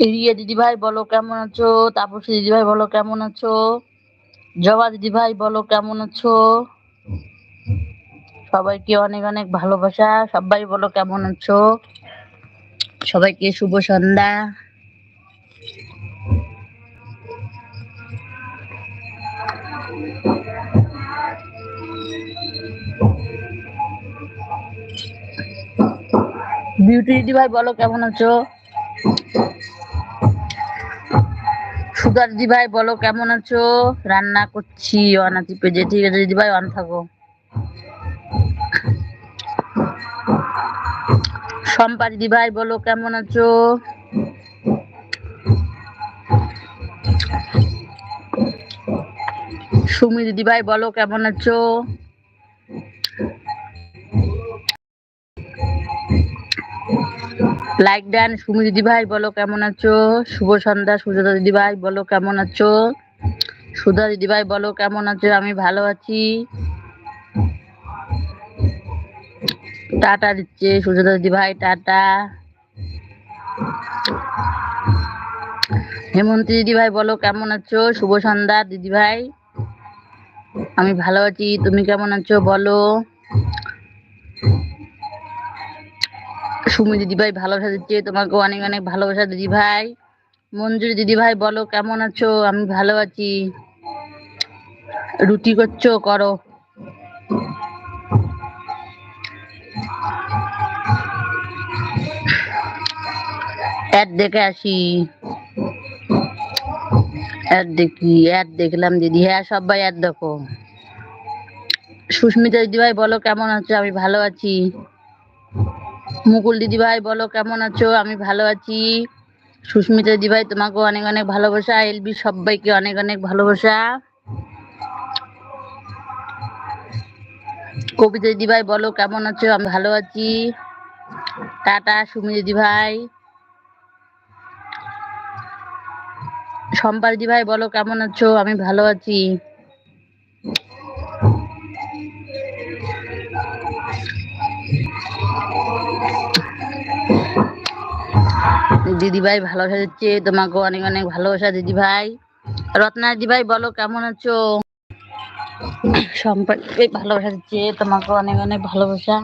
রিয়া দিদি ভাই বলো কেমন আছো? তাপসী দিদি ভাই বলো কেমন আছো? জবা দিদি ভাই বলো কেমন আছো? সবাইকে অনেক অনেক ভালোবাসা। সবাই বলো কেমন আছো? সবাইকে শুভ সন্ধ্যা। বিউটি দিদি ভাই বলো কেমন আছো? সুধা দিদি ভাই বলো কেমন আছো? রান্না করছি অনাথি পেজে। ঠিক আছে দিদি ভাই, অন থাকো। শম্পা দিদি ভাই বলো কেমন আছো? সুমি দিদি ভাই বলো কেমন আছো? লাইক দেন। সুমি দিদি ভাই বলো কেমন আছো? শুভ সন্ধ্যা। সুজাতা দিদি ভাই বলো কেমন আছো? সুধা দিদি ভাই বলো কেমন আছো? আমি ভালো আছি। টাটা দিচ্ছে সুজাতা দিদি ভাই, টাটা। হেমন্তী দিদি ভাই বলো কেমন আছো? শুভ সন্ধ্যা দিদি ভাই। আমি ভালো আছি, তুমি কেমন আছো বলো। সুমি দিদি ভাই ভালোবাসা দিচ্ছে, তোমাকে অনেক অনেক ভালোবাসা দিদি ভাই। মঞ্জুরি দিদি ভাই বলো কেমন আছো? আমি ভালো আছি। রুটি করছো, করো। অ্যাড দেখে আসি। অ্যাড দেখি, অ্যাড দেখলাম দিদি। হ্যাঁ সবাই অ্যাড দেখো। সুস্মিতা দিদি ভাই বলো কেমন আছো? আমি ভালো আছি। মুকুল দিদি ভাই বলো কেমন আছো? আমি ভালো আছি। সুস্মিতা দিদি ভাই তোমাকে অনেক অনেক ভালোবাসা। এলবি সবাইকে অনেক অনেক ভালোবাসা। কবিতা দিদি ভাই বলো কেমন আছো? আমি ভালো আছি, টাটা। সুমি দিদি ভাই। শম্পা দিদি ভাই বলো কেমন আছো? আমি ভালো আছি। দিদি ভাই ভালোবাসা দিচ্ছে, তোমাকে অনেক অনেক ভালোবাসা দিদি ভাই। রত্না দিদি ভাই বলো কেমন আছো? শম্পা দিদি ভাই ভালোবাসা দিচ্ছে, তোমাকে অনেক অনেক ভালোবাসা।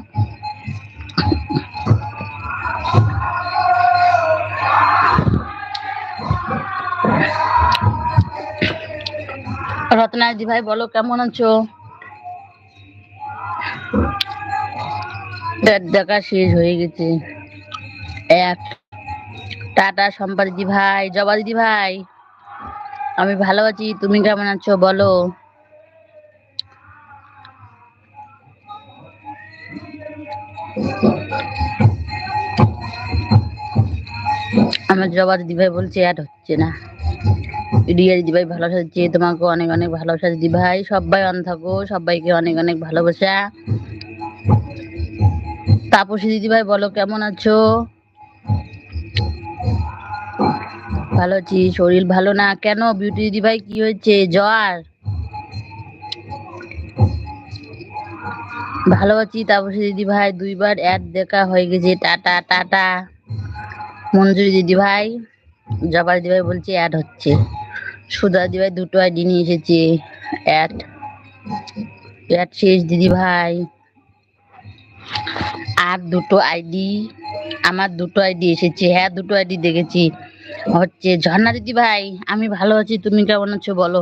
রত্না দিদি ভাই বলো কেমন আছো? দেখা শেষ হয়ে গেছে। এক টাটা। শম্পা দিদি ভাই। জবা দিদি ভাই আমি ভালো আছি, তুমি কেমন আছো বলো। আমার জবা দিদি ভাই বলছে অ্যাড হচ্ছে না। রিয়া দিদি ভাই ভালোবাসা দিচ্ছে, তোমাকে অনেক অনেক ভালোবাসা দিদি ভাই। সবাই অন থাকো, সবাইকে অনেক অনেক ভালোবাসা। তাপসী দিদি ভাই বলো কেমন আছো? ভালো আছি। শরীর ভালো না কেন বিউটি দিদি ভাই, কি হয়েছে? জ্বর? ভালো আছি তাপসী দিদি ভাই। দুইবার অ্যাড দেখা হয়ে গেছে, টাটা টাটা। মঞ্জুরি দিদি ভাই। জবা দিদি ভাই বলছে অ্যাড হচ্ছে। সুধা দিদি ভাই দুটো আইডি নিয়ে এসেছে। অ্যাড অ্যাড শেষ দিদি ভাই। আর দুটো আইডি, আমার দুটো আইডি এসেছে। হ্যাঁ দুটো আইডি দেখেছি। হচ্ছে ঝর্ণা দিদি ভাই আমি ভালো আছি, তুমি কেমন আছো বলো।